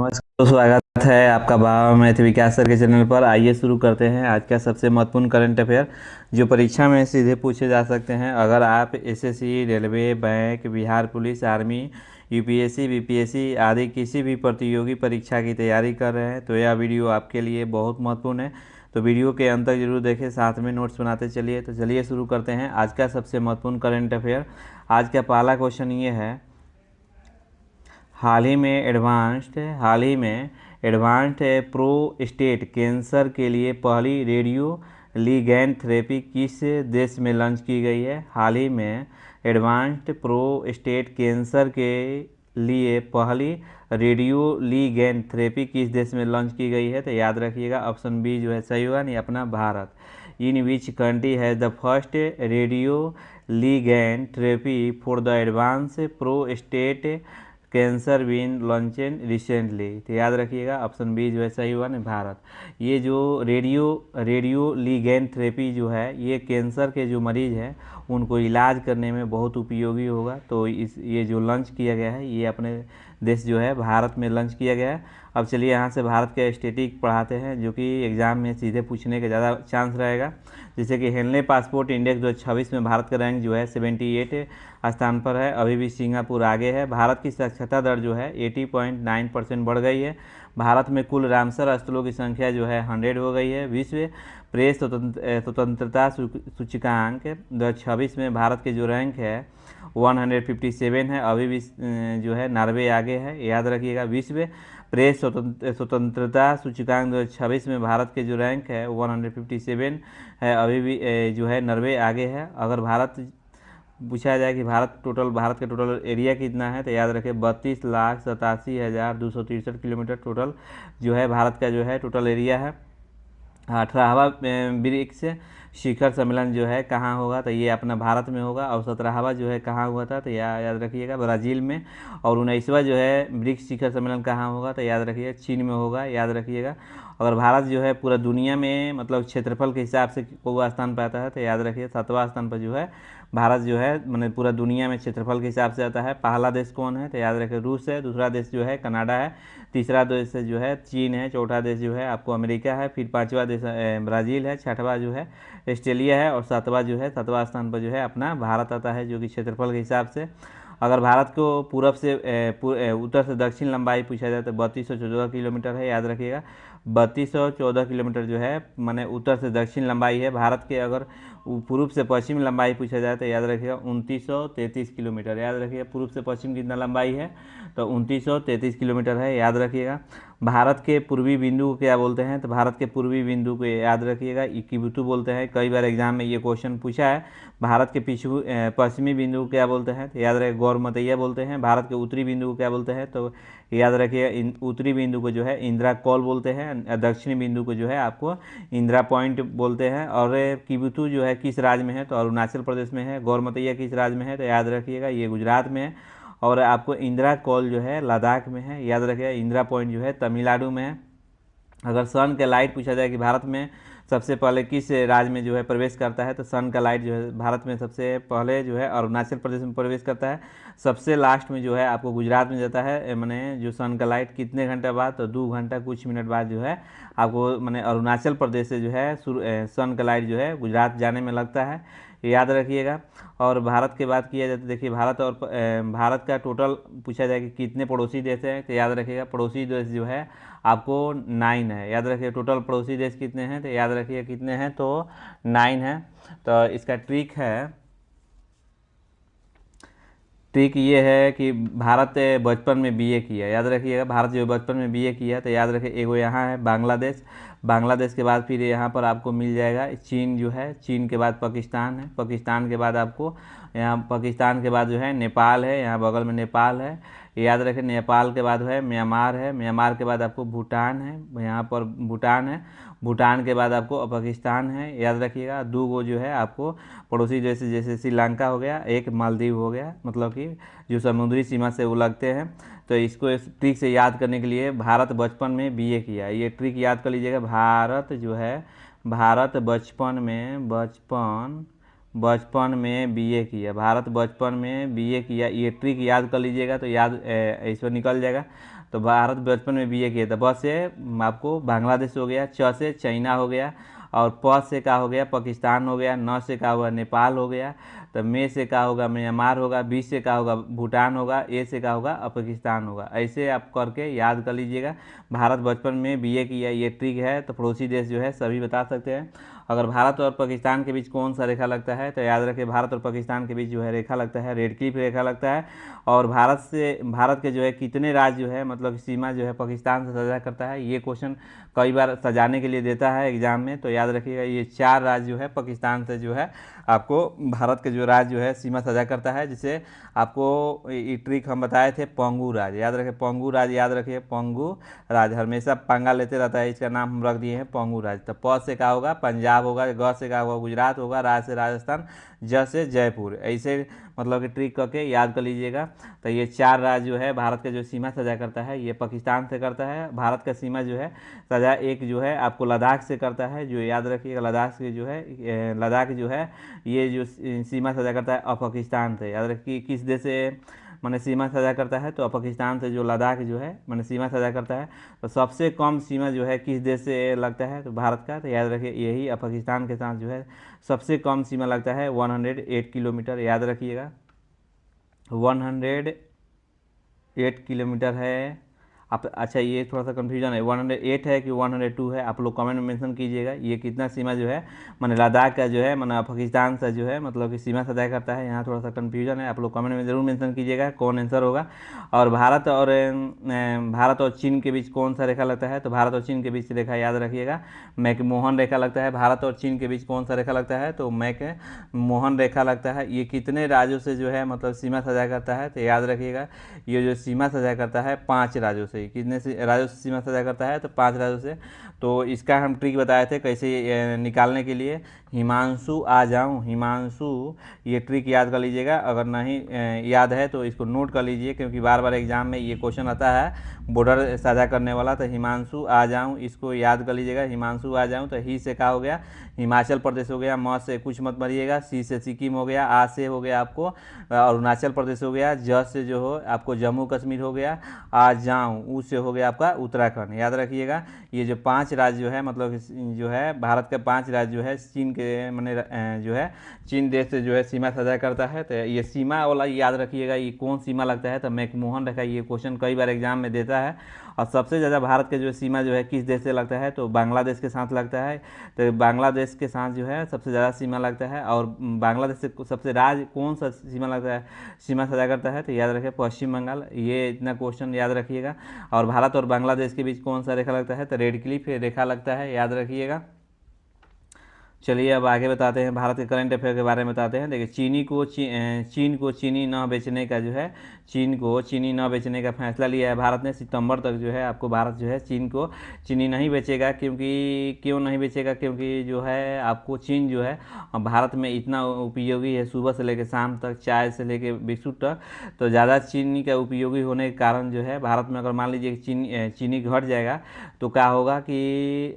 नमस्कार, स्वागत है आपका बाबा मैथ विकास सर के चैनल पर। आइए शुरू करते हैं आज का सबसे महत्वपूर्ण करंट अफेयर जो परीक्षा में सीधे पूछे जा सकते हैं। अगर आप SSC, railway, bank, Bihar police, army, UPSC, BPSC आदि किसी भी प्रतियोगी परीक्षा की तैयारी कर रहे हैं तो यह वीडियो आपके लिए बहुत महत्वपूर्ण है। तो वीडियो के अंत तक जरूर देखें, साथ में नोट्स बनाते चलिए। तो चलिए शुरू करते हैं आज का सबसे महत्वपूर्ण करंट अफेयर। आज का पहला क्वेश्चन ये है, हाल ही में एडवांस्ड प्रोस्टेट कैंसर के लिए पहली रेडियो लिगैंड थेरेपी किस देश में लॉन्च की गई है? हाल ही में एडवांस्ड प्रोस्टेट कैंसर के लिए पहली रेडियो लिगैंड थेरेपी किस देश में लॉन्च की गई है? तो याद रखिएगा ऑप्शन बी जो है सही होगा, नहीं अपना Bharat. In which country has the first radio ligand therapy for the advance prostate cancer been launched recently? तो याद रखिएगा ऑप्शन बी जो है सही हुआ ना, भारत। ये जो रेडियो लिगैंड थेरेपी जो है ये कैंसर के जो मरीज हैं उनको इलाज करने में बहुत उपयोगी होगा। तो ये जो लॉन्च किया गया है ये अपने देश जो है भारत में लॉन्च किया गया है। अब चलिए यहाँ से भारत के स्टैटिक पढ़ाते हैं जो कि एग्ज़ाम में सीधे पूछने का ज़्यादा चांस रहेगा। जैसे कि हेनले पासपोर्ट इंडेक्स 2026 में भारत का रैंक जो है 78 स्थान पर है। अभी भी सिंगापुर आगे है। भारत की साक्षरता दर जो है 80.9% बढ़ गई है। भारत में कुल रामसर स्थलों की संख्या जो है 100 हो गई है। विश्व प्रेस स्वतंत्रता सूचकांक 2026 में भारत के जो रैंक है 157 है। अभी भी जो है नॉर्वे आगे है, याद रखिएगा। विश्व प्रेस स्वतंत्रता सूचकांक 2026 में भारत के जो रैंक है 157 है। अभी भी जो है नॉर्वे आगे है। अगर भारत पूछा जाए कि भारत का टोटल एरिया कितना है तो याद रखें 32,87,263 किलोमीटर टोटल जो है भारत का जो है टोटल एरिया है। 18वां ब्रिक्स शिखर सम्मेलन जो है कहाँ होगा तो ये अपना भारत में होगा। और 17वां जो है कहाँ हुआ था तो याद रखिएगा ब्राज़ील में। और 19वां जो है ब्रिक्स शिखर सम्मेलन कहाँ होगा तो याद रखिएगा चीन में होगा, याद रखिएगा। अगर भारत जो है पूरा दुनिया में मतलब क्षेत्रफल के हिसाब से कौवा स्थान पर आता है तो याद रखिए 7वां स्थान पर जो है भारत जो है मतलब पूरा दुनिया में क्षेत्रफल के हिसाब से आता है। पहला देश कौन है तो याद रखिए रूस है। दूसरा देश जो है कनाडा है। तीसरा देश जो है चीन है। चौथा देश जो है आपको अमेरिका है। फिर पाँचवा देश ब्राज़ील है। छठवां जो है ऑस्ट्रेलिया है। और सातवां स्थान पर जो है अपना भारत आता है जो कि क्षेत्रफल के हिसाब से। अगर भारत को पूरब से उत्तर से दक्षिण लंबाई पूछा जाए तो 3214 किलोमीटर है, याद रखिएगा। 3214 किलोमीटर जो है माने उत्तर से दक्षिण लंबाई है भारत के। अगर पूर्व से पश्चिम लंबाई पूछा जाए तो याद रखिएगा 2933 किलोमीटर, याद रखिएगा। पूर्व से पश्चिम कितना लंबाई है तो 2933 किलोमीटर है, याद रखिएगा। भारत के पूर्वी बिंदु को क्या बोलते हैं तो भारत के पूर्वी बिंदु को याद रखिएगा इक्विबुतु बोलते हैं। कई बार एग्जाम में ये क्वेश्चन पूछा है। भारत के पश्चिमी बिंदु को क्या बोलते हैं तो याद रखिए गौरमतैया बोलते हैं। भारत के उत्तरी बिंदु को क्या बोलते हैं तो याद रखिए उत्तरी बिंदु को जो है इंदिरा कॉल बोलते हैं। दक्षिणी बिंदु को जो है आपको इंदिरा पॉइंट बोलते हैं। और किबुतु जो है किस राज्य में है तो अरुणाचल प्रदेश में है। गौरमतैया किस राज्य में है तो याद रखिएगा ये गुजरात में है। और आपको इंदिरा कॉल जो है लद्दाख में है, याद रखिएगा। इंदिरा पॉइंट जो है तमिलनाडु में है। अगर सन का लाइट पूछा जाए कि भारत में सबसे पहले किस राज्य में जो है प्रवेश करता है तो सन का लाइट जो है भारत में सबसे पहले जो है अरुणाचल प्रदेश में प्रवेश करता है। सबसे लास्ट में जो है आपको गुजरात में जाता है। मैंने जो सन का लाइट कितने घंटे बाद तो 2 घंटा कुछ मिनट बाद जो है आपको मैंने अरुणाचल प्रदेश से जो है सन का लाइट जो है गुजरात जाने में लगता है, याद रखिएगा। और भारत की बात किया जाए तो देखिए भारत का टोटल पूछा जाए कि कितने पड़ोसी देश हैं तो याद रखिएगा पड़ोसी देश जो है आपको 9 है, याद रखिए। टोटल पड़ोसी देश कितने हैं तो याद रखिए कितने हैं तो 9 है। तो इसका ट्रिक ये है कि भारत बचपन में बीए किया, याद रखिएगा। भारत जो बचपन में बीए किया तो याद रखिए एगो यहाँ है बांग्लादेश के बाद फिर यहाँ पर आपको मिल जाएगा चीन जो है। चीन के बाद पाकिस्तान है। पाकिस्तान के बाद आपको यहाँ पाकिस्तान के बाद जो है नेपाल है, यहाँ बगल में नेपाल है, याद रखें। नेपाल के बाद है म्यांमार है। म्यांमार के बाद आपको भूटान है, यहाँ पर भूटान है। भूटान के बाद आपको पाकिस्तान है, याद रखिएगा। 2 गो जो है आपको पड़ोसी जैसे श्रीलंका हो गया, एक मालदीव हो गया, मतलब कि जो समुद्री सीमा से वो लगते हैं। तो इसको इस ट्रिक से याद करने के लिए भारत बचपन में बीए किया, ये ट्रिक याद कर लीजिएगा। भारत बचपन बचपन में बीए किया, भारत बचपन में बीए किया, ये ट्रिक याद कर लीजिएगा तो याद इस पर निकल जाएगा। तो भारत बचपन में बीए किया था। ब से आपको बांग्लादेश हो गया, च से चाइना हो गया, और प से का हो गया पाकिस्तान हो गया, न से का होगा नेपाल हो गया, तो मे से का होगा म्यांमार होगा, बी से का होगा भूटान होगा, ए से का होगा पाकिस्तान होगा। ऐसे आप करके याद कर लीजिएगा। भारत बचपन में बीए किया, ये ट्रिक है। तो पड़ोसी देश जो है सभी बता सकते हैं। अगर भारत और पाकिस्तान के बीच कौन सा रेखा लगता है, तो याद रखिए भारत और पाकिस्तान के बीच जो है रेखा लगता है, रेड क्लिफ रेखा लगता है। और भारत के जो है कितने राज्य जो है मतलब सीमा जो है पाकिस्तान से साझा करता है, ये क्वेश्चन कई बार सजाने के लिए देता है एग्जाम में। तो याद रखिएगा ये 4 राज्य जो है पाकिस्तान से जो है आपको भारत के जो राज्य जो है सीमा साझा करता है। जिसे आपको ये ट्रिक हम बताए थे, पंगू राज्य याद रखिए, पंगू राज्य याद रखिए, पंगू राज्य हमेशा पंगा लेते रहता है, इसका नाम हम रख दिए हैं पंगू राज्य। तो प से का होगा पंजाब होगा, ग से का होगा गुजरात होगा, रा से राजस्थान, ज से जयपुर। ऐसे मतलब कि ट्रिक करके याद कर लीजिएगा। तो ये 4 राज्य जो है भारत का जो सीमा साझा करता है, ये पाकिस्तान से करता है। भारत का सीमा जो है साझा एक जो है आपको लद्दाख से करता है, जो याद रखिएगा लद्दाख से जो है लद्दाख जो है ये जो सीमा साझा करता है पाकिस्तान से। याद रखिए किस देश से मैंने सीमा साझा करता है, तो पाकिस्तान से जो लद्दाख जो है मैंने सीमा साझा करता है। तो सबसे कम सीमा जो है किस देश से लगता है, तो भारत का। तो याद रखिए यही पाकिस्तान के साथ जो है सबसे कम सीमा लगता है 108 किलोमीटर। याद रखिएगा 108 किलोमीटर है। आप अच्छा ये थोड़ा सा कन्फ्यूजन है, 108 है कि 102 है, आप लोग कमेंट में मेंशन कीजिएगा। ये कितना सीमा जो है मैंने लद्दाख का जो है मैंने पाकिस्तान से जो है मतलब कि सीमा साझा करता है, यहाँ थोड़ा सा कन्फ्यूजन है। आप लोग कमेंट में ज़रूर मेंशन कीजिएगा कौन आंसर होगा। और भारत और चीन के बीच कौन सा रेखा लगता है, तो भारत और चीन के बीच रेखा याद रखिएगा मैकमोहन रेखा लगता है। भारत और चीन के बीच कौन सा रेखा लगता है, तो मैकमोहन रेखा लगता है। ये कितने राज्यों से जो है मतलब सीमा साझा करता है, तो याद रखिएगा ये जो सीमा साझा करता है 5 राज्यों से। कितने से राज्यों से सीमा साझा करता है, तो 5 राज्यों से। तो इसका हम ट्रिक बताए थे कैसे निकालने के लिए। हिमांशु आ जाऊँ, हिमांशु, ये ट्रिक याद कर लीजिएगा। अगर नहीं याद है तो इसको नोट कर लीजिए, क्योंकि बार बार एग्जाम में ये क्वेश्चन आता है बॉर्डर साझा करने वाला। तो हिमांशु आ जाऊँ, इसको याद कर लीजिएगा। हिमांशु आ जाऊँ, तो ही से का हो गया हिमाचल प्रदेश हो गया, म से कुछ मत मरिएगा, सी से सिक्किम हो गया, आ से हो गया आपको अरुणाचल प्रदेश हो गया, ज से जो हो आपको जम्मू कश्मीर हो गया, आ जाऊँ ऊ से हो गया आपका उत्तराखंड। याद रखिएगा ये जो 5 राज्य जो है मतलब जो है भारत के 5 राज्य जो है चीन के मैंने जो है चीन देश से जो है सीमा साझा करता है। तो ये सीमा वाला याद रखिएगा ये कौन सीमा लगता है, तो मैकमोहन रेखा। ये क्वेश्चन कई बार एग्जाम में देता है। और सबसे ज़्यादा भारत के जो सीमा जो है किस देश से लगता है, तो बांग्लादेश के साथ लगता है। तो बांग्लादेश के साथ जो है सबसे ज़्यादा सीमा लगता है। और बांग्लादेश से सबसे राज्य कौन सा सीमा लगता है, सीमा साझा करता है, तो याद रखिए पश्चिम बंगाल। ये इतना क्वेश्चन याद रखिएगा। और भारत और बांग्लादेश के बीच कौन सा रेखा लगता है, तो रेड क्लिफ रेखा लगता है, याद रखिएगा। चलिए अब आगे बताते हैं, भारत के करंट अफेयर के बारे में बताते हैं। देखिए चीन को चीनी न बेचने का जो है चीन को चीनी न बेचने का फैसला लिया है भारत ने। सितंबर तक जो है आपको भारत जो है चीन को चीनी नहीं बेचेगा। क्यों नहीं बेचेगा, क्योंकि जो है आपको चीन जो है भारत में इतना उपयोगी है, सुबह से लेकर शाम तक, चाय से लेकर बिस्कुट तक। तो ज़्यादा चीनी का उपयोगी होने के कारण जो है भारत में अगर मान लीजिए चीनी घट जाएगा तो क्या होगा कि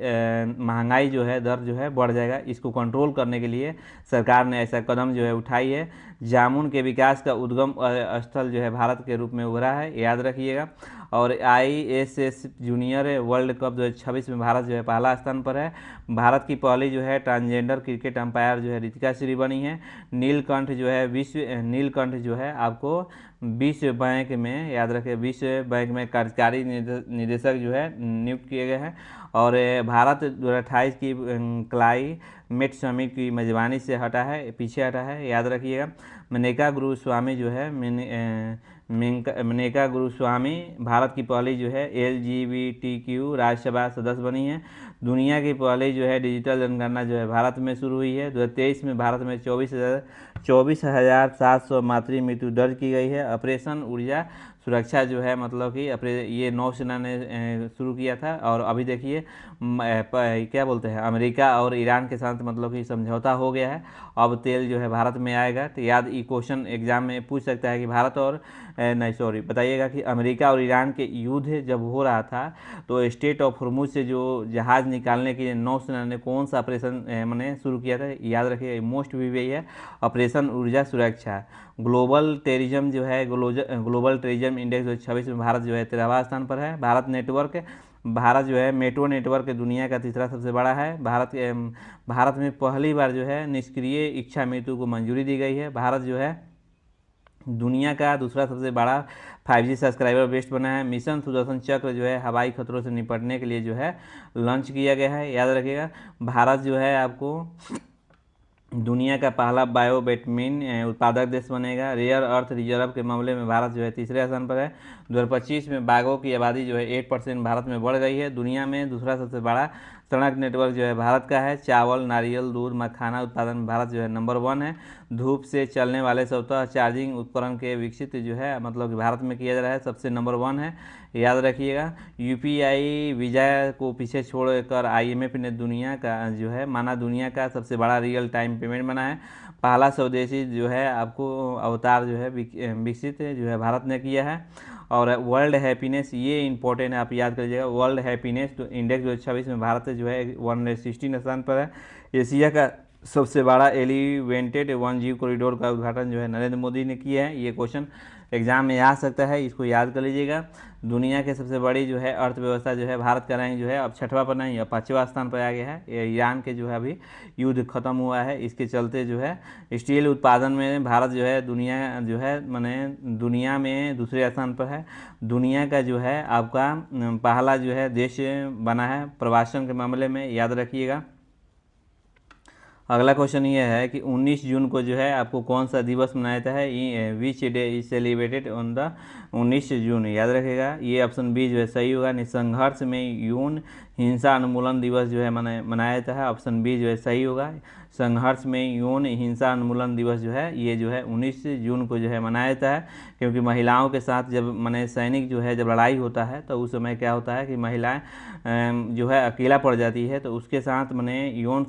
महंगाई जो है दर जो है बढ़ जाएगा। इसको कंट्रोल करने के लिए सरकार ने ऐसा कदम जो है उठाई है। जामुन के विकास का उद्गम स्थल जो है भारत के रूप में उभरा है, याद रखिएगा। और ISS जूनियर वर्ल्ड कप 2026 में भारत जो है पहला स्थान पर है। भारत की पहली जो है ट्रांसजेंडर क्रिकेट अंपायर जो है रितिका श्री बनी है। नीलकंठ जो है आपको विश्व बैंक में, याद रखें विश्व बैंक में कार्यकारी निदेशक जो है नियुक्त किए गए हैं। और भारत 2028 की क्लाइमेट समिट की मेजबानी से पीछे हटा है, याद रखिएगा। मेनका गुरुस्वामी जो है मेनका गुरुस्वामी भारत की पहली जो है LGBTQ राज्यसभा सदस्य बनी है। दुनिया की पहली जो है डिजिटल जनगणना जो है भारत में शुरू हुई है। 2023 में भारत में 24,700 मातृ मृत्यु दर्ज की गई है। ऑपरेशन ऊर्जा सुरक्षा जो है मतलब कि अपने ये नौसेना ने शुरू किया था। और अभी देखिए क्या बोलते हैं, अमेरिका और ईरान के साथ मतलब कि समझौता हो गया है, अब तेल जो है भारत में आएगा। तो याद ये क्वेश्चन एग्जाम में पूछ सकता है कि भारत और नहीं सॉरी बताइएगा कि अमेरिका और ईरान के युद्ध जब हो रहा था तो स्टेट ऑफ हॉर्मुज से जो जहाज़ निकालने के लिए नौसेना ने कौन सा ऑपरेशन मैंने शुरू किया था, याद रखिए मोस्ट भी वही है, ऑपरेशन ऊर्जा सुरक्षा। ग्लोबल टेररिज्म जो है ग्लोबल टेररिज्म इंडेक्स 2026 में भारत जो है 13वां स्थान पर है। भारत जो है मेट्रो नेटवर्क दुनिया का तीसरा सबसे बड़ा है। भारत में पहली बार जो है निष्क्रिय इच्छा मृत्यु को मंजूरी दी गई है। भारत जो है दुनिया का दूसरा सबसे बड़ा 5G सब्सक्राइबर बेस्ड बना है। मिशन सुदर्शन चक्र जो है हवाई खतरों से निपटने के लिए जो है लॉन्च किया गया है। याद रखिएगा भारत जो है आपको दुनिया का पहला बायोबेटमिन उत्पादक देश बनेगा। रेयर अर्थ रिजर्व के मामले में भारत जो है तीसरे स्थान पर है। 2025 में बाघों की आबादी जो है 8% भारत में बढ़ गई है। दुनिया में दूसरा सबसे बड़ा सड़क नेटवर्क जो है भारत का है। चावल, नारियल, दूध, मखाना उत्पादन में भारत जो है नंबर 1 है। धूप से चलने वाले स्वतः चार्जिंग उपकरण के विकसित जो है मतलब कि भारत में किया जा रहा है, सबसे नंबर 1 है। याद रखिएगा UPI वीज़ा को पीछे छोड़कर IMF ने दुनिया का जो है माना दुनिया का सबसे बड़ा रियल टाइम पेमेंट बना है। पहला स्वदेशी जो है आपको अवतार जो है विकसित जो है भारत ने किया है। और वर्ल्ड हैप्पीनेस ये इंपॉर्टेंट है, आप याद कर लीजिएगा। वर्ल्ड हैप्पीनेस इंडेक्स 2026 में भारत जो है 116 स्थान पर है। एशिया का सबसे बड़ा एलिवेटेड 1G कॉरिडोर का उद्घाटन जो है नरेंद्र मोदी ने किया है। ये क्वेश्चन एग्जाम में आ सकता है, इसको याद कर लीजिएगा। दुनिया के सबसे बड़ी जो है अर्थव्यवस्था जो है भारत का रैंक जो है अब 6वां पर नहीं, अब 5वां स्थान पर आ गया है। ईरान के जो है अभी युद्ध खत्म हुआ है, इसके चलते जो है स्टील उत्पादन में भारत जो है दुनिया जो है माने दुनिया में दूसरे स्थान पर है। दुनिया का जो है आपका पहला जो है देश बना है प्रवासन के मामले में, याद रखिएगा। अगला क्वेश्चन ये है कि 19 जून को जो है आपको कौन सा दिवस मनाया जाता है, which day is celebrated on the 19 जून, याद रखेगा। ये ऑप्शन बी जो है सही होगा। निसंघर्ष में यौन हिंसा उन्मूलन दिवस जो है मनाया जाता है, ऑप्शन बी जो है सही होगा। संघर्ष में यौन हिंसा उन्मूलन दिवस जो है ये जो है 19 जून को जो है मनाया जाता है, क्योंकि महिलाओं के साथ जब माने सैनिक जो है जब लड़ाई होता है तो उस समय क्या होता है कि महिलाएं जो है अकेला पड़ जाती है, तो उसके साथ माने यौन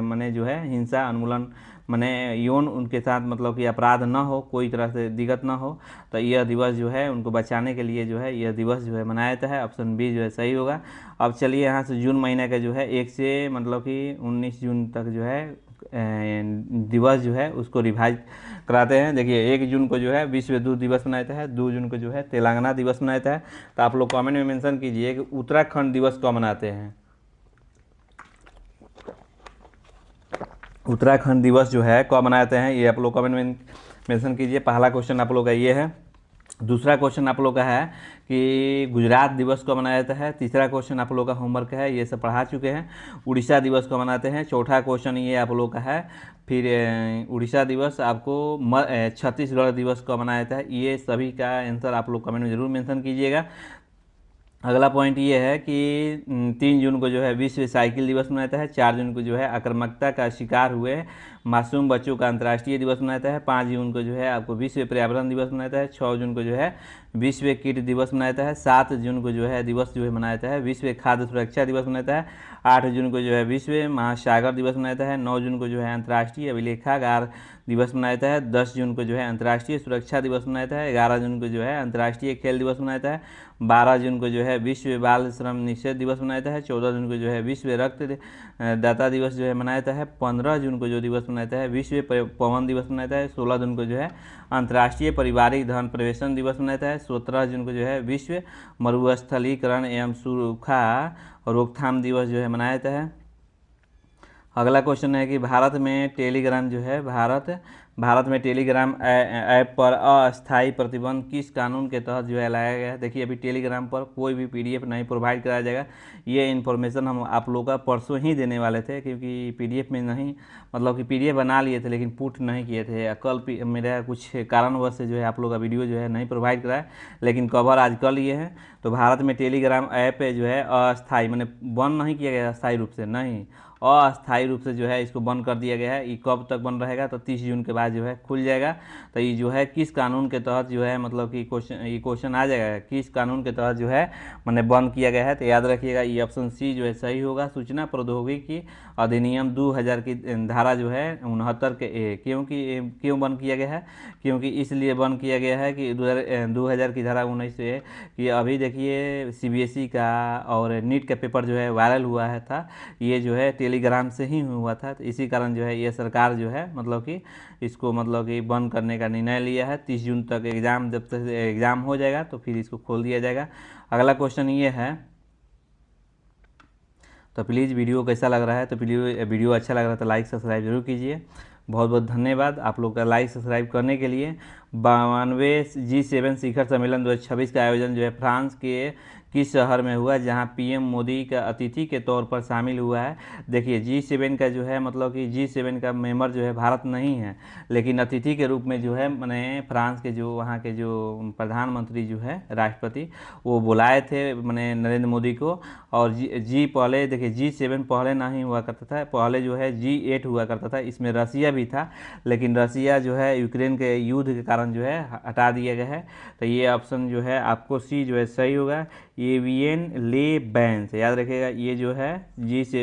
माने जो है हिंसा उन्मूलन माने यौन उनके साथ मतलब कि अपराध न हो, कोई तरह से दिक्कत न हो, तो यह दिवस जो है उनको बचाने के लिए जो है यह दिवस जो है मनाया जाता है, ऑप्शन बी जो है सही होगा। अब चलिए यहाँ से जून महीने का जो है 1 से मतलब कि 19 जून तक जो है दिवस जो है उसको रिवाइज कराते हैं। देखिए 1 जून को जो है विश्व दूध दिवस मनाया जाता है, 2 जून को जो है तेलंगाना दिवस मनाया जाता है। तो आप लोग कमेंट में मेंशन कीजिए कि उत्तराखंड दिवस कब मनाते हैं। उत्तराखंड दिवस जो है कब मनाते हैं ये आप लोग कमेंट में मेंशन कीजिए। पहला क्वेश्चन आप लोग का ये है। दूसरा क्वेश्चन आप लोग का है कि गुजरात दिवस को मनाया जाता है। तीसरा क्वेश्चन आप लोग का होमवर्क है, ये सब पढ़ा चुके हैं। उड़ीसा दिवस को मनाते हैं। चौथा क्वेश्चन ये आप लोग का है। फिर उड़ीसा दिवस आपको छत्तीसगढ़ दिवस को मनाया जाता है। ये सभी का आंसर आप लोग कमेंट में ज़रूर मेंशन कीजिएगा। अगला पॉइंट ये है कि 3 जून को जो है विश्व साइकिल दिवस मनाया जाता है। 4 जून को जो है आक्रामकता का शिकार हुए मासूम बच्चों का अंतर्राष्ट्रीय दिवस मनाया जाता है। 5 जून को जो है आपको विश्व पर्यावरण दिवस मनाया जाता है। 6 जून को जो है विश्व कीट दिवस मनाया जाता है। 7 जून को जो है दिवस जो है मनाया जाता है विश्व खाद्य सुरक्षा दिवस मनाया जाता है। 8 जून को जो है विश्व महासागर दिवस मनाया जाता है। 9 जून को जो है अंतर्राष्ट्रीय अभिलेखागार दिवस मनाया जाता है। 10 जून को जो है अंतर्राष्ट्रीय सुरक्षा दिवस मनाया जाता है। 11 जून को जो है अंतर्राष्ट्रीय खेल दिवस मनाया जाता है। 12 जून को जो है विश्व बाल श्रम निषेध दिवस मनाया जाता है। 14 जून को जो है विश्व रक्त दाता दिवस जो है मनाया जाता है। 15 जून को जो दिवस मनाया जाता है विश्व पवन दिवस मनाया जाता है। 16 जून को जो है अंतर्राष्ट्रीय पारिवारिक धन प्रवेशन दिवस मनाया जाता है। 17 जून को जो है विश्व मरुस्थलीकरण एवं सूखा रोकथाम दिवस जो है मनाया जाता है। अगला क्वेश्चन है कि भारत में टेलीग्राम जो है भारत में टेलीग्राम ऐप पर अस्थायी प्रतिबंध किस कानून के तहत जो है लाया गया है। देखिए अभी टेलीग्राम पर कोई भी PDF नहीं प्रोवाइड कराया जाएगा। ये इन्फॉर्मेशन हम आप लोगों का परसों ही देने वाले थे, क्योंकि PDF में नहीं मतलब कि PDF बना लिए थे लेकिन पुट नहीं किए थे। कल मेरा कुछ कारणवश से जो है आप लोग का वीडियो जो है नहीं प्रोवाइड कराया, लेकिन कवर आज कर लिए हैं। तो भारत में टेलीग्राम ऐप जो है अस्थायी मैंने बंद नहीं किया गया अस्थायी रूप से, नहीं, अस्थायी रूप से जो है इसको बंद कर दिया गया है। ये कब तक बंद रहेगा, तो 30 जून के बाद जो है खुल जाएगा। तो ये जो है किस कानून के तहत जो है मतलब कि क्वेश्चन आ जाएगा, किस कानून के तहत जो है मैंने बंद किया गया है। तो याद रखिएगा ये ऑप्शन सी जो है सही होगा। सूचना प्रौद्योगिकी अधिनियम 2000 की धारा जो है 69 के क्यों बंद किया गया है, क्योंकि इसलिए बंद किया गया है कि 2000 की धारा 19 से कि अभी देखिए CBSE का और नीट का पेपर जो है वायरल हुआ है था, ये जो है टेलीग्राम से ही हुआ था। तो इसी कारण जो है ये सरकार जो है मतलब कि इसको मतलब कि बंद करने का निर्णय लिया है। 30 जून तक एग्ज़ाम, जब तक एग्ज़ाम हो जाएगा तो फिर इसको खोल दिया जाएगा। अगला क्वेश्चन ये है, तो प्लीज़ वीडियो कैसा लग रहा है, तो वीडियो अच्छा लग रहा है तो लाइक सब्सक्राइब जरूर कीजिए। बहुत बहुत धन्यवाद आप लोग का लाइक सब्सक्राइब करने के लिए। 92वें G7 शिखर सम्मेलन 2026 का आयोजन जो है फ्रांस के किस शहर में हुआ, जहां PM मोदी का अतिथि के तौर पर शामिल हुआ है। देखिए G7 का जो है मतलब कि G7 का मेंबर जो है भारत नहीं है, लेकिन अतिथि के रूप में जो है मैंने फ्रांस के जो वहाँ के जो प्रधानमंत्री जो है राष्ट्रपति वो बुलाए थे मैंने नरेंद्र मोदी को। और जी पहले देखिए G7 पहले नहीं हुआ करता था, पहले जो है G8 हुआ करता था। इसमें रसिया भी था, लेकिन रसिया जो है यूक्रेन के युद्ध के कारण जो है हटा दिया गया है। तो ये ऑप्शन जो है आपको सी जो है सही होगा। एवियन ले बैंस याद रखिएगा। ये जो है जी से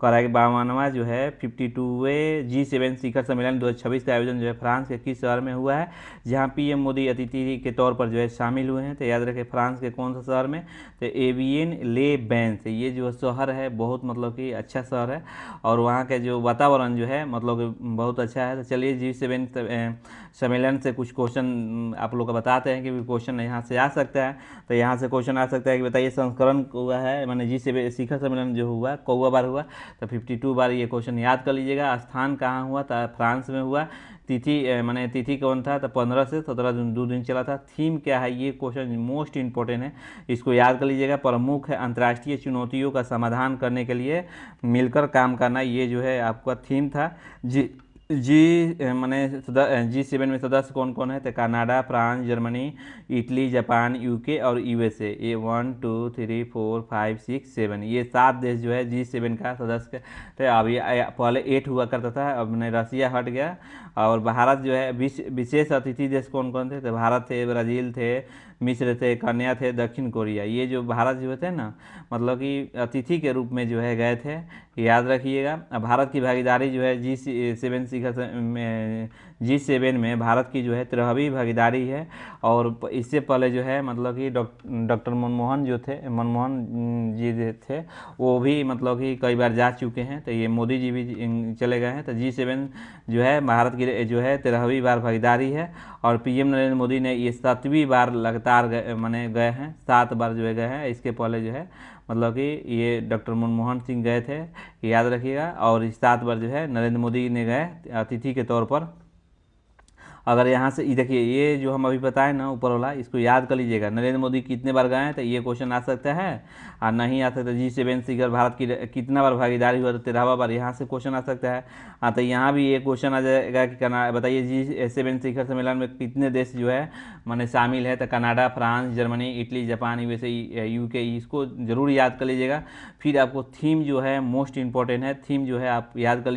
कराए 52वां जो है 52वें G7 शिखर सम्मेलन 2026 का आयोजन जो है फ्रांस के किस शहर में हुआ है, जहां PM मोदी अतिथि के तौर पर जो है शामिल हुए हैं। तो याद रखें फ्रांस के कौन सा शहर में, तो एवियन ले बैंस। ये जो शहर है बहुत मतलब कि अच्छा शहर है और वहाँ के जो वातावरण जो है मतलब बहुत अच्छा है। तो चलिए G7 सम्मेलन से कुछ क्वेश्चन आप लोग को बताते हैं कि क्वेश्चन यहाँ से आ सकता है। तो यहाँ से क्वेश्चन आ सकता है कि बताइए संस्करण हुआ है मैंने G7 शिखर सम्मेलन जो हुआ कौवा बार हुआ, तो 52 बार ये क्वेश्चन याद कर लीजिएगा। स्थान कहाँ हुआ था, फ्रांस में हुआ। तिथि मैंने तिथि कौन था, तो 15 से 17 जून 2 दिन चला था। थीम क्या है, ये क्वेश्चन मोस्ट इंपॉर्टेंट है, इसको याद कर लीजिएगा। प्रमुख अंतर्राष्ट्रीय चुनौतियों का समाधान करने के लिए मिलकर काम करना, ये जो है आपका थीम था। मैंने G7 में सदस्य कौन कौन है, तो Canada, France, Germany, Italy, Japan, UK और USA। ये 1 2 3 4 5 6 7 ये 7 देश जो है G7 का सदस्य थे। अब ये पहले 8 हुआ करता था, अब मैंने रसिया हट गया। और भारत जो है विशेष अतिथि देश कौन कौन थे, तो भारत थे, ब्राज़ील थे, मिस्र थे, कन्या थे, दक्षिण कोरिया। ये जो भारत जो थे ना मतलब कि अतिथि के रूप में जो है गए थे, याद रखिएगा। भारत की भागीदारी जो है G7 शिखर में G7 में भारत की जो है 13वीं भागीदारी है। और इससे पहले जो है मतलब कि डॉक्टर मनमोहन जो थे, मनमोहन जी थे, वो भी मतलब कि कई बार जा चुके हैं। तो ये मोदी जी भी चले गए हैं। तो G7 जो है भारत की जो है 13वीं बार भागीदारी है। और PM नरेंद्र मोदी ने ये 7वीं बार लगातार माने गए हैं, 7 बार जो है गए हैं। इसके पहले जो है मतलब कि ये डॉक्टर मनमोहन सिंह गए थे, याद रखिएगा। और इस 7 बार जो है नरेंद्र मोदी ने गए अतिथि के तौर पर। अगर यहाँ से देखिए ये जो हम अभी बताएं ना ऊपर वाला, इसको याद कर लीजिएगा। नरेंद्र मोदी कितने बार गए हैं, तो ये क्वेश्चन आ सकता है। और नहीं आ सकता G7 शिखर भारत की कितना बार भागीदारी हुआ, तो 13वां बार यहाँ से क्वेश्चन आ सकता है। हाँ, तो यहाँ भी ये क्वेश्चन आ जाएगा कि बताइए G7 शिखर सम्मेलन में कितने देश जो है मैंने शामिल है, तो Canada, France, Germany, Italy, Japan, USA, UK। इसको जरूर याद कर लीजिएगा। फिर आपको थीम जो है मोस्ट इंपॉर्टेंट है, थीम जो है आप याद कर।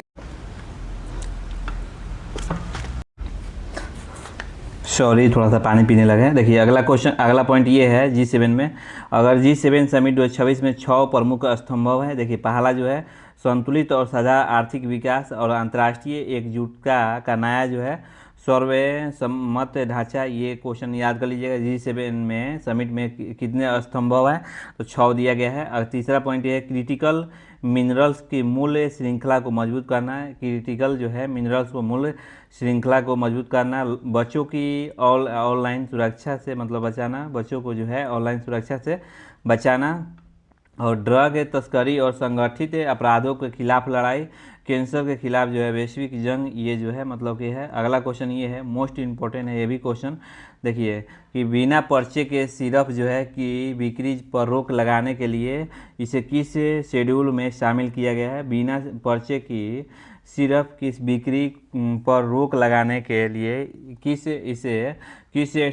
सॉरी, थोड़ा सा पानी पीने लगे। देखिए अगला क्वेश्चन, अगला पॉइंट ये है G7 में, अगर G7 समिट 2026 में 6 प्रमुख स्तंभ है। देखिए पहला जो है संतुलित और साझा आर्थिक विकास और अंतर्राष्ट्रीय एकजुटता का नया जो है सर्वसम्मत ढांचा। ये क्वेश्चन याद कर लीजिएगा। G7 में समिट में कितने स्तंभ है, तो 6 दिया गया है। और तीसरा पॉइंट ये है क्रिटिकल मिनरल्स की मूल्य श्रृंखला को मजबूत करना है। क्रिटिकल जो है मिनरल्स को मूल्य श्रृंखला को मजबूत करना। बच्चों की ऑनलाइन सुरक्षा से मतलब बचाना, बच्चों को जो है ऑनलाइन सुरक्षा से बचाना। और ड्रग तस्करी और संगठित अपराधों के खिलाफ लड़ाई, कैंसर के खिलाफ जो है वैश्विक जंग, ये जो है मतलब कि है। अगला क्वेश्चन ये है मोस्ट इंपॉर्टेंट है ये भी क्वेश्चन। देखिए कि बिना पर्चे के सिरप जो है कि बिक्री पर रोक लगाने के लिए इसे किस शेड्यूल में शामिल किया गया है। बिना पर्चे की सिरप की बिक्री पर रोक लगाने के लिए किस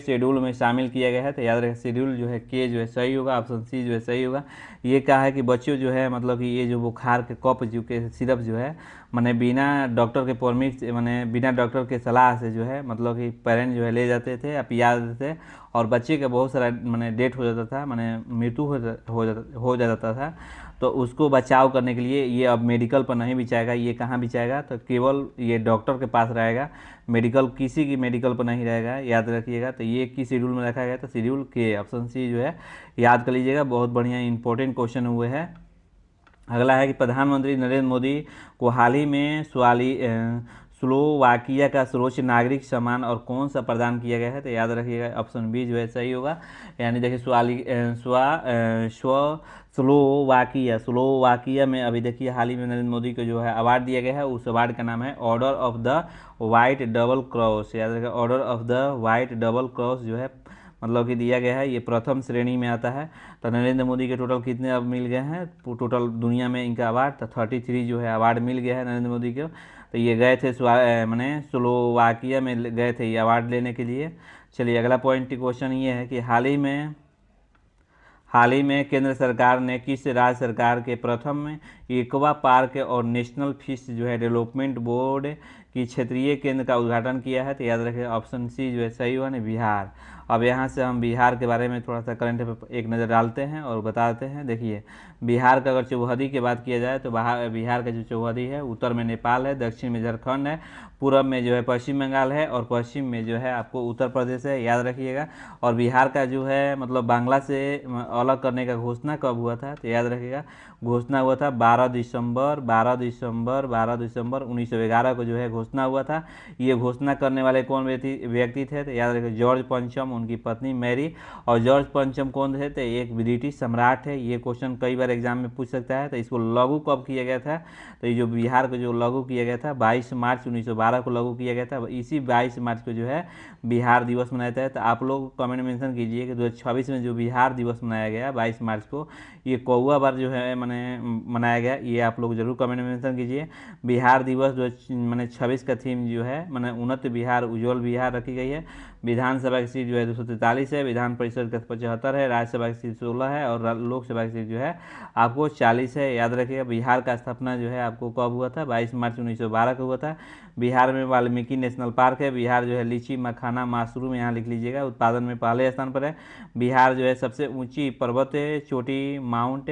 शेड्यूल में शामिल किया गया है? तो याद रखें शेड्यूल जो है के जो है सही होगा, ऑप्शन सी जो है सही होगा। ये कहा है कि बच्चों जो है मतलब कि ये जो बुखार के कफ जो के सिरप जो है मैंने बिना डॉक्टर के परमिट मैंने बिना डॉक्टर के सलाह से जो है मतलब कि पेरेंट जो है ले जाते थे या पिया देते थे, और बच्चे का बहुत सारा मैंने डेथ हो जाता था, मैंने मृत्यु हो जाता था। तो उसको बचाव करने के लिए ये अब मेडिकल पर नहीं बिचाएगा। ये कहाँ बिचाएगा? तो केवल ये डॉक्टर के पास रहेगा, मेडिकल किसी की मेडिकल पर नहीं रहेगा, याद रखिएगा। तो ये किस शेड्यूल में रखा गया? तो शेड्यूल के, ऑप्शन सी जो है याद कर लीजिएगा, बहुत बढ़िया इंपॉर्टेंट क्वेश्चन हुए हैं। अगला है कि प्रधानमंत्री नरेंद्र मोदी को हाल ही में स्लोवाकिया का सर्वोच्च नागरिक सम्मान और कौन सा प्रदान किया गया है? तो याद रखिएगा ऑप्शन बी जो है सही होगा। यानी देखिए स्लोवाकिया में अभी देखिए हाल ही में नरेंद्र मोदी को जो है अवार्ड दिया गया है। उस अवार्ड का नाम है order of the white double cross. याद रखिएगा order of the white double cross जो है मतलब कि दिया गया है, ये प्रथम श्रेणी में आता है। तो नरेंद्र मोदी के टोटल कितने अब मिल गए हैं टोटल दुनिया में इनका अवार्ड? तो 33 जो है अवार्ड मिल गया है नरेंद्र मोदी को। तो ये गए थे मैंने स्लोवाकिया में गए थे ये अवार्ड लेने के लिए। चलिए अगला पॉइंट क्वेश्चन ये है कि हाल ही में केंद्र सरकार ने किस राज्य सरकार के प्रथम एक्वा पार्क और नेशनल फिश जो है डेवलपमेंट बोर्ड की क्षेत्रीय केंद्र का उद्घाटन किया है? तो याद रखें ऑप्शन सी जो है सही हुआ ना, बिहार। अब यहाँ से हम बिहार के बारे में थोड़ा सा करंट पे एक नज़र डालते हैं और बताते हैं। देखिए बिहार का अगर चौहदी की बात किया जाए तो बिहार का जो चौहदी है उत्तर में नेपाल है, दक्षिण में झारखंड है, पूरब में जो है पश्चिम बंगाल है, और पश्चिम में जो है आपको उत्तर प्रदेश है, याद रखिएगा। और बिहार का जो है मतलब बांग्ला से अलग करने का घोषणा कब हुआ था? तो याद रखिएगा घोषणा हुआ था 12 दिसंबर 1911 को जो है घोषणा हुआ था। ये घोषणा करने वाले कौन व्यक्ति थे? तो याद रखिए जॉर्ज पंचम, उनकी पत्नी मैरी। और जॉर्ज पंचम कौन थे? तो एक ब्रिटिश सम्राट है। ये क्वेश्चन कई बार एग्जाम में पूछ सकता है। तो इसको लागू कब किया गया था? तो ये जो बिहार को जो लागू किया गया था 22 मार्च 1912 को लागू किया गया था। इसी 22 मार्च को जो है बिहार दिवस मनाया जाता है। तो आप लोग कमेंट मेंशन कीजिए कि 2026 में जो बिहार दिवस मनाया गया 22 मार्च को, ये कौवा बार जो है मनाया गया, ये आप लोग जरूर कमेंट में मेंशन कीजिए। बिहार दिवस जो 26 का थीम जो है उन्नत बिहार उज्जवल बिहार रखी गई है। विधानसभा की सीट जो है 243 है, विधान परिषद का 75 है, राज्यसभा की सीट 16 है, और लोकसभा की सीट जो है आपको 40 है। याद रखिएगा बिहार का स्थापना जो है आपको कब हुआ था? 22 मार्च 1912 को हुआ था। बिहार में वाल्मीकि नेशनल पार्क है। बिहार जो है लीची मखाना मशरूम यहाँ लिख लीजिएगा उत्पादन में पहले स्थान पर है। बिहार जो है सबसे ऊंची पर्वत चोटी माउंट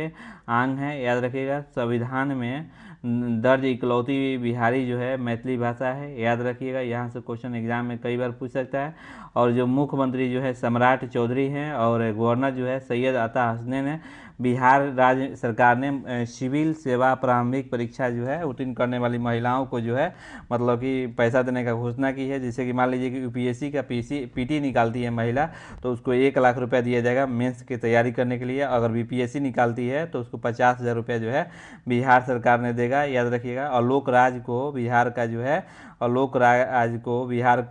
आंग है, याद रखिएगा। संविधान में दर्ज इकलौती बिहारी जो है मैथिली भाषा है, याद रखिएगा। यहाँ से क्वेश्चन एग्जाम में कई बार पूछ सकता है। और जो मुख्यमंत्री जो है सम्राट चौधरी हैं और गवर्नर जो है सैयद अता हसनैन है। बिहार राज्य सरकार ने सिविल सेवा प्रारंभिक परीक्षा जो है उत्तीर्ण करने वाली महिलाओं को जो है मतलब कि पैसा देने का घोषणा की है। जैसे कि मान लीजिए कि यूपीएससी का पीटी निकालती है महिला तो उसको 1 लाख रुपया दिया जाएगा मेंस की तैयारी करने के लिए। अगर बीपीएससी निकालती है तो उसको 50,000 रुपया जो है बिहार सरकार ने देगा, याद रखिएगा। आलोक राज को बिहार का जो है बिहार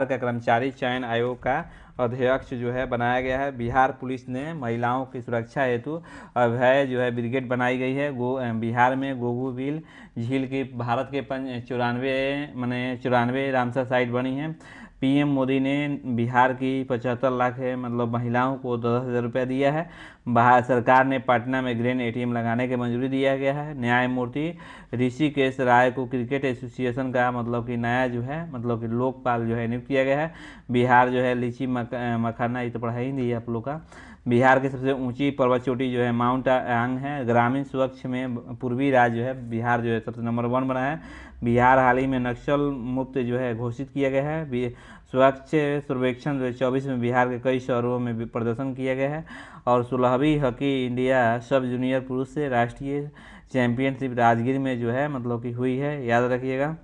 का कर्मचारी चयन आयोग का अध्यक्ष जो है बनाया गया है। बिहार पुलिस ने महिलाओं की सुरक्षा हेतु अभय जो है ब्रिगेड बनाई गई है। बिहार में गोगूबिल झील की भारत के 94 रामसर साइट बनी है। पीएम मोदी ने बिहार की 75 लाख मतलब महिलाओं को 10,000 रुपया दिया है। भारत सरकार ने पटना में ग्रेन एटीएम लगाने की मंजूरी दिया गया है। न्यायमूर्ति ऋषिकेश राय को क्रिकेट एसोसिएशन का मतलब कि नया जो है मतलब कि लोकपाल जो है नियुक्त किया गया है। बिहार जो है लीची मखाना ये तो पढ़ाई नहीं है आप लोग का। बिहार की सबसे ऊंची पर्वत चोटी जो है माउंट आंग है। ग्रामीण स्वच्छ में पूर्वी राज्य जो है बिहार जो है सबसे नंबर 1 बना है। बिहार हाल ही में नक्सल मुक्त जो है घोषित किया गया है। स्वच्छ सर्वेक्षण 2024 में बिहार के कई शहरों में प्रदर्शन किया गया है। और 16वीं हॉकी इंडिया सब जूनियर पुरुष से राष्ट्रीय चैंपियनशिप राजगीर में जो है मतलब कि हुई है, याद रखिएगा।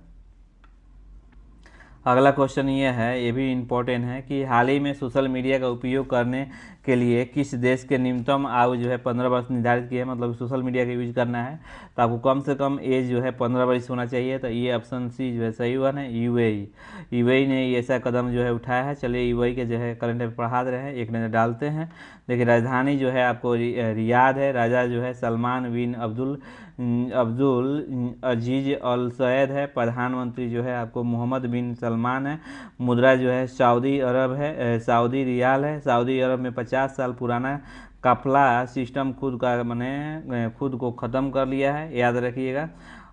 अगला क्वेश्चन ये है, ये भी इम्पोर्टेंट है कि हाल ही में सोशल मीडिया का उपयोग करने के लिए किस देश के न्यूनतम आयु जो है 15 वर्ष निर्धारित की है। मतलब सोशल मीडिया का यूज करना है तो आपको कम से कम एज जो है 15 वर्ष होना चाहिए। तो ये ऑप्शन सी जो है सही हुआ ना, यूएई ने ऐसा कदम जो है उठाया है। चलिए यूएई के जो है करंट अफेयर पढ़ा दे रहे हैं, एक नज़र डालते हैं। देखिए राजधानी जो है आपको रियाद है। राजा जो है सलमान बिन अब्दुल अब्दुल अजीज अल सैद है। प्रधानमंत्री जो है आपको मोहम्मद बिन सलमान है। मुद्रा जो है सऊदी अरब है, सऊदी रियाल है। सऊदी अरब में 50 साल पुराना काफला सिस्टम खुद का मैंने खुद को ख़त्म कर लिया है, याद रखिएगा।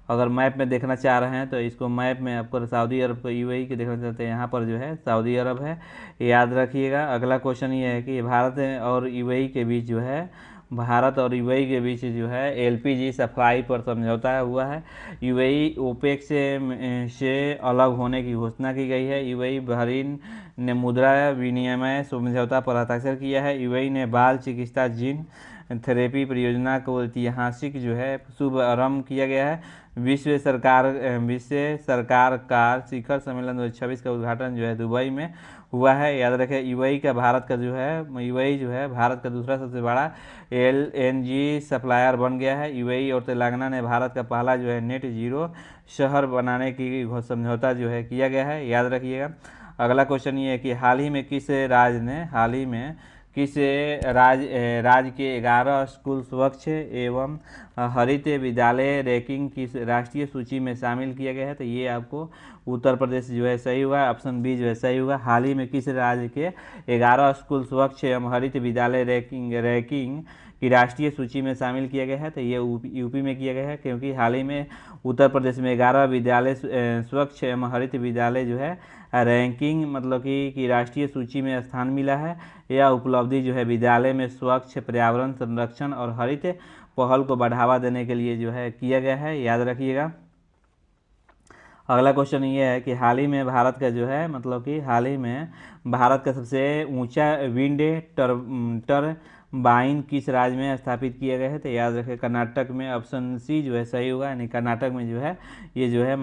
अगर मैप में देखना चाह रहे हैं तो इसको मैप में आपको सऊदी अरब को यूएई के देखना चाहते हैं, यहाँ पर जो है सऊदी अरब है, याद रखिएगा। अगला क्वेश्चन ये है कि भारत और यूएई के बीच जो है जो है एलपीजी सप्लाई पर समझौता हुआ है। यूएई ओपेक से अलग होने की घोषणा की गई है। यूएई बहरीन ने मुद्रा विनिमय समझौता पर हस्ताक्षर किया है। यूएई ने बाल चिकित्सा जीन थेरेपी परियोजना को ऐतिहासिक जो है शुभ आरंभ किया गया है। विश्व सरकार का शिखर सम्मेलन 2026 का उद्घाटन जो है दुबई में हुआ है, याद रखें। यूएई जो है भारत का दूसरा सबसे बड़ा एलएनजी सप्लायर बन गया है। यूएई और तेलंगाना ने भारत का पहला जो है नेट जीरो शहर बनाने की समझौता जो है किया गया है, याद रखिएगा। अगला क्वेश्चन ये है कि हाल ही में किस राज्य के 11 स्कूल स्वच्छ एवं हरित विद्यालय रैंकिंग की राष्ट्रीय सूची में शामिल किया गया है? तो ये आपको उत्तर प्रदेश जो है सही हुआ, ऑप्शन बी जो है सही होगा। हाल ही में किस राज्य के 11 स्कूल स्वच्छ एवं हरित विद्यालय रैंकिंग की राष्ट्रीय सूची में शामिल किया गया है? तो ये यूपी में किया गया है, क्योंकि हाल ही में उत्तर प्रदेश में 11 विद्यालय स्वच्छ एवं हरित विद्यालय जो है रैंकिंग मतलब कि राष्ट्रीय सूची में स्थान मिला है। यह उपलब्धि जो है विद्यालय में स्वच्छ पर्यावरण संरक्षण और हरित पहल को बढ़ावा देने के लिए जो है किया गया है, याद रखिएगा। अगला क्वेश्चन ये है कि हाल ही में भारत का सबसे ऊंचा विंड टरबाइन किस राज्य में स्थापित किया गया है? तो याद रखें कर्नाटक में, ऑप्शन सी जो है सही होगा। यानी कर्नाटक में जो है ये जो है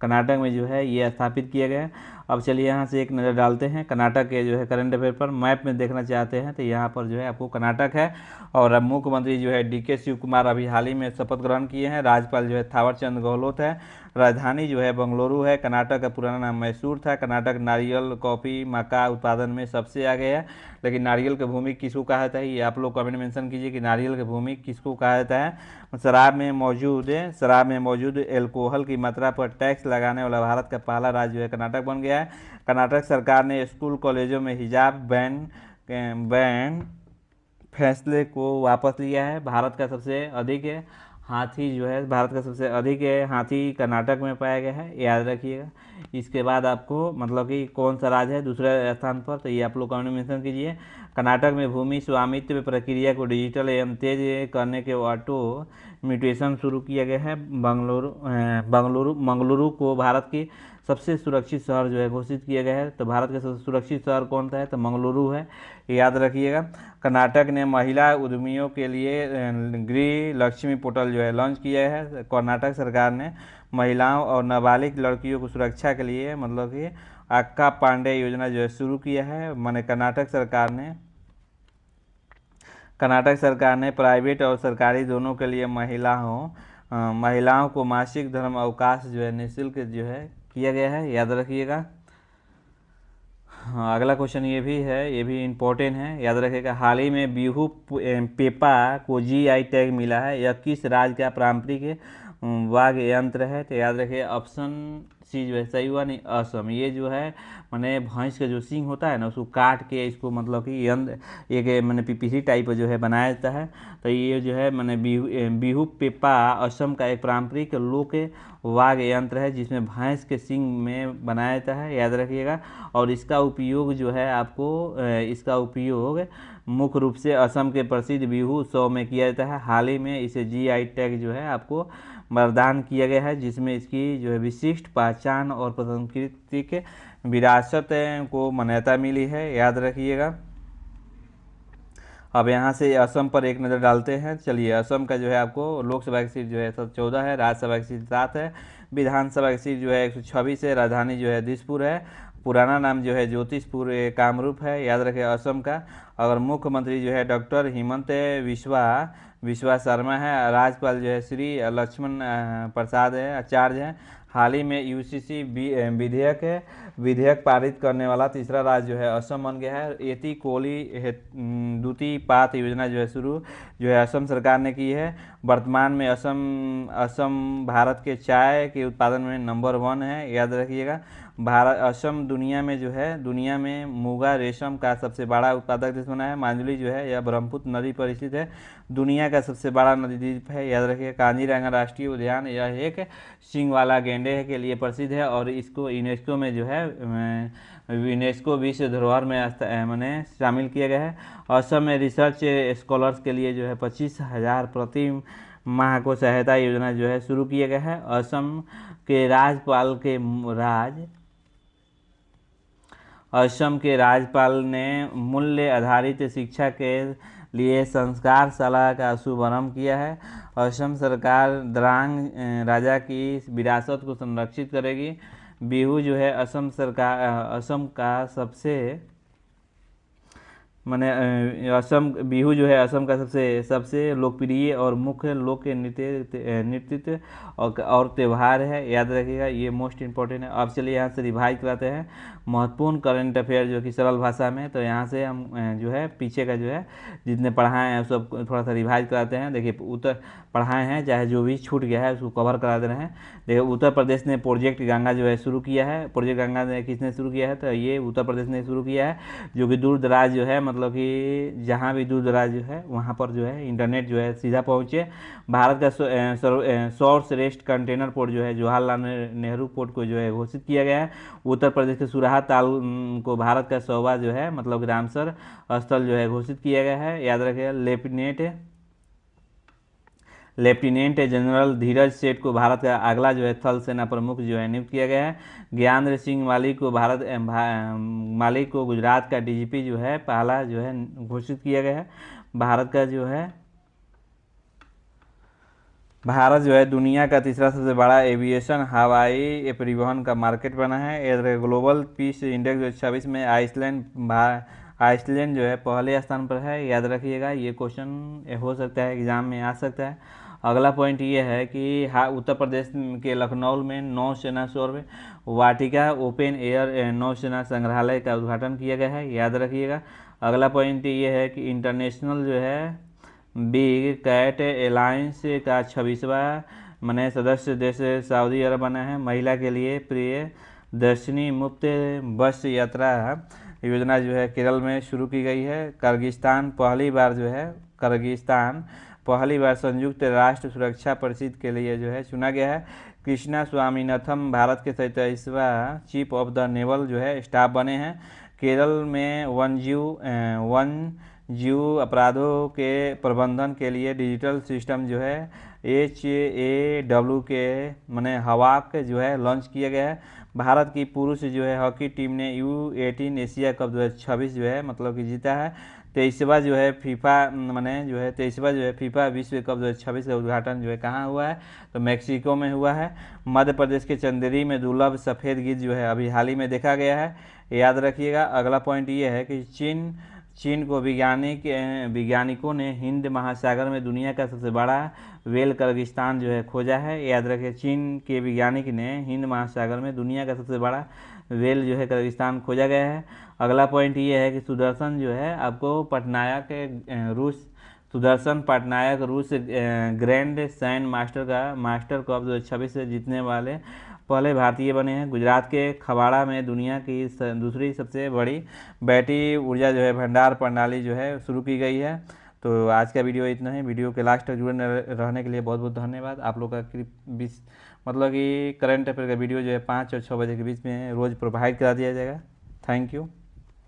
कर्नाटक में जो है ये स्थापित किया गया है। अब चलिए यहाँ से एक नज़र डालते हैं कर्नाटक के जो है करंट अफेयर पर। मैप में देखना चाहते हैं तो यहाँ पर जो है आपको कर्नाटक है। और अब मुख्यमंत्री जो है डीके शिव कुमार अभी हाल ही में शपथ ग्रहण किए हैं। राज्यपाल जो है थावर चंद गहलोत है। राजधानी जो है बंगलुरु है। कर्नाटक का पुराना नाम मैसूर था। कर्नाटक नारियल, कॉफ़ी, मक्का उत्पादन में सबसे आगे है। लेकिन नारियल की भूमि किसको कहा जाता है, ये आप लोग कमेंट मेंशन कीजिए कि नारियल की भूमि किसको कहा जाता है। शराब में मौजूद एल्कोहल की मात्रा पर टैक्स लगाने वाला भारत का पहला राज्य जो है कर्नाटक बन गया है। कर्नाटक सरकार ने स्कूल कॉलेजों में हिजाब बैन फैसले को वापस लिया है। भारत का सबसे अधिक हाथी कर्नाटक में पाया गया है, याद रखिएगा। इसके बाद आपको कि कौन सा राज्य है दूसरे स्थान पर, तो ये आप लोग कमेंट मेंशन कीजिए। कर्नाटक में भूमि स्वामित्व प्रक्रिया को डिजिटल एवं तेज करने के ऑटो म्यूटेशन शुरू किया गया है। मंगलुरु को भारत की सबसे सुरक्षित शहर जो है घोषित किया गया है। तो भारत का सबसे सुरक्षित शहर कौन सा है, तो मंगलुरु है, याद रखिएगा। कर्नाटक ने महिला उद्यमियों के लिए गृह लक्ष्मी पोर्टल जो है लॉन्च किया है। कर्नाटक सरकार ने महिलाओं और नाबालिग लड़कियों को सुरक्षा के लिए कि अक्का पांडे योजना जो है शुरू किया है। कर्नाटक सरकार ने प्राइवेट और सरकारी दोनों के लिए महिलाओं को मासिक धर्म अवकाश जो है निःशुल्क जो है किया गया है, याद रखिएगा। हाँ, अगला क्वेश्चन ये भी इम्पोर्टेंट है, याद रखिएगा। हाल ही में बिहू पेपा को जीआई टैग मिला है। यह किस राज्य का पारंपरिक वाद्य यंत्र है? तो याद रखिए ऑप्शन सी जो है सही हुआ, नहीं असम। ये जो है भैंस का जो सींग होता है ना, उसको काट के इसको कि यंत्र एक पीपीसी टाइप जो है बनाया जाता है। तो ये जो है बिहू पेपा असम का एक पारंपरिक लोक वाद्य यंत्र है, जिसमें भैंस के सींग में बनाया जाता है, याद रखिएगा। और इसका उपयोग जो है मुख्य रूप से असम के प्रसिद्ध बिहू उत्सव में किया जाता है। हाल ही में इसे जीआई टैग जो है आपको प्रदान किया गया है, जिसमें इसकी जो है विशिष्ट पहचान और सांस्कृतिक विरासत को मान्यता मिली है, याद रखिएगा। अब यहाँ से असम पर एक नज़र डालते हैं। चलिए, असम का जो है आपको लोकसभा की सीट जो है 14 है, राज्यसभा की सीट 7 है, विधानसभा की सीट जो है 126 है, राजधानी जो है दिसपुर है, पुराना नाम जो है ज्योतिषपुर कामरूप है, याद रखें असम का। अगर मुख्यमंत्री जो है डॉक्टर हिमंत विश्वा शर्मा है। राज्यपाल जो है श्री लक्ष्मण प्रसाद है आचार्य हैं। हाल ही में यूसीसी विधेयक पारित करने वाला तीसरा राज्य जो है असम बन गया है। एती कोली दूती पात योजना जो है शुरू जो है असम सरकार ने की है। वर्तमान में असम भारत के चाय के उत्पादन में नंबर 1 है, याद रखिएगा। असम दुनिया में मुगा रेशम का सबसे बड़ा उत्पादक देश बना है। माजुली जो है यह ब्रह्मपुत्र नदी पर स्थित है, दुनिया का सबसे बड़ा नदी द्वीप है, याद रखिए। काजीरंगा राष्ट्रीय उद्यान यह एक सींग वाला गैंडे के लिए प्रसिद्ध है और इसको यूनेस्को में जो है यूनेस्को विश्व धरोहर में मैंने शामिल किया गया है। असम में रिसर्च स्कॉलर्स के लिए जो है 25,000 प्रति माह को सहायता योजना जो है शुरू किया गया है। असम के राज्यपाल ने मूल्य आधारित शिक्षा के लिए संस्कार शाला का शुभारंभ किया है। असम सरकार द्रांग राजा की विरासत को संरक्षित करेगी। बिहू जो है असम का सबसे लोकप्रिय और मुख्य लोक नृत्य और त्यौहार है, याद रखिएगा, ये मोस्ट इम्पोर्टेंट है। अब चलिए यहाँ से रिवाइज कराते हैं महत्वपूर्ण करंट अफेयर जो कि सरल भाषा में। तो यहाँ से हम जो है पीछे का जो है जितने पढ़ाए हैं सब थोड़ा सा रिवाइज कराते हैं। देखिए उत्तर पढ़ाए हैं, चाहे जो भी छूट गया है उसको कवर करा दे रहे हैं। देखिए उत्तर प्रदेश ने प्रोजेक्ट गंगा जो है शुरू किया है। प्रोजेक्ट गंगा ने किसने शुरू किया है? तो ये उत्तर प्रदेश ने शुरू किया है, जो कि दूर दराज जो है मतलब कि जहाँ भी दूर दराज जो है वहाँ पर जो है इंटरनेट जो है सीधा पहुँचे। भारत का सर्वश्रेष्ठ कंटेनर पोर्ट जो है जवाहरलाल नेहरू पोर्ट को जो है घोषित किया गया है। उत्तर प्रदेश के सुराहा ताल को भारत का 100वां जो है मतलब कि रामसर स्थल जो है घोषित किया गया है, याद रखिएगा। लेफ्टिनेंट जनरल धीरज सेठ को भारत का अगला जो है थल सेना प्रमुख जो है नियुक्त किया गया है। ज्ञानेंद्र सिंह मालिक को गुजरात का डीजीपी जो है पहला जो है घोषित किया गया है। भारत जो है दुनिया का तीसरा सबसे बड़ा एविएशन हवाई परिवहन का मार्केट बना है। ग्लोबल पीस इंडेक्स 2026 में आइसलैंड जो है पहले स्थान पर है, याद रखिएगा। ये क्वेश्चन हो सकता है एग्जाम में आ सकता है। अगला पॉइंट ये है कि उत्तर प्रदेश के लखनऊ में नौसेना सौर वाटिका ओपन एयर नौसेना संग्रहालय का उद्घाटन किया गया है, याद रखिएगा। अगला पॉइंट ये है कि इंटरनेशनल जो है बिग कैट एलायंस का 26वां सदस्य देश सऊदी अरब बना है। महिला के लिए प्रियदर्शनी मुफ्त बस यात्रा योजना जो है केरल में शुरू की गई है। किर्गिस्तान पहली बार संयुक्त राष्ट्र सुरक्षा परिषद के लिए जो है चुना गया है। कृष्णा स्वामीनाथन भारत के 27वां चीफ ऑफ द नेवल जो है स्टाफ बने हैं। केरल में वन्यजीव अपराधों के प्रबंधन के लिए डिजिटल सिस्टम जो है HAW के हवाक जो है लॉन्च किया गया है। भारत की पुरुष जो है हॉकी टीम ने U18 एशिया कप 2026 जो है मतलब कि जीता है। 23वां जो है फीफा विश्व कप 2026 का उद्घाटन जो है कहाँ हुआ है? तो मैक्सिको में हुआ है। मध्य प्रदेश के चंदेरी में दुर्लभ सफ़ेद गिद्ध जो है अभी हाल ही में देखा गया है, याद रखिएगा। अगला पॉइंट ये है कि चीन को वैज्ञानिकों ने हिंद महासागर में दुनिया का सबसे बड़ा वेल किर्गिस्तान जो है खोजा है, याद रखिए। चीन के वैज्ञानिक ने हिंद महासागर में दुनिया का सबसे बड़ा वेल जो है किर्गिस्तान खोजा गया है। अगला पॉइंट ये है कि सुदर्शन पटनायक रूस ग्रैंड सैंड मास्टर कप 2026 से जीतने वाले पहले भारतीय बने हैं। गुजरात के खवाड़ा में दुनिया की दूसरी सबसे बड़ी बैटरी ऊर्जा जो है भंडार प्रणाली जो है शुरू की गई है। तो आज का वीडियो इतना ही। वीडियो के लास्ट तक जुड़े रहने के लिए बहुत बहुत धन्यवाद। आप लोग का मतलब कि करंट अफेयर का वीडियो जो है 5 और 6 बजे के बीच में रोज़ प्रोवाइड करा दिया जाएगा। Thank you.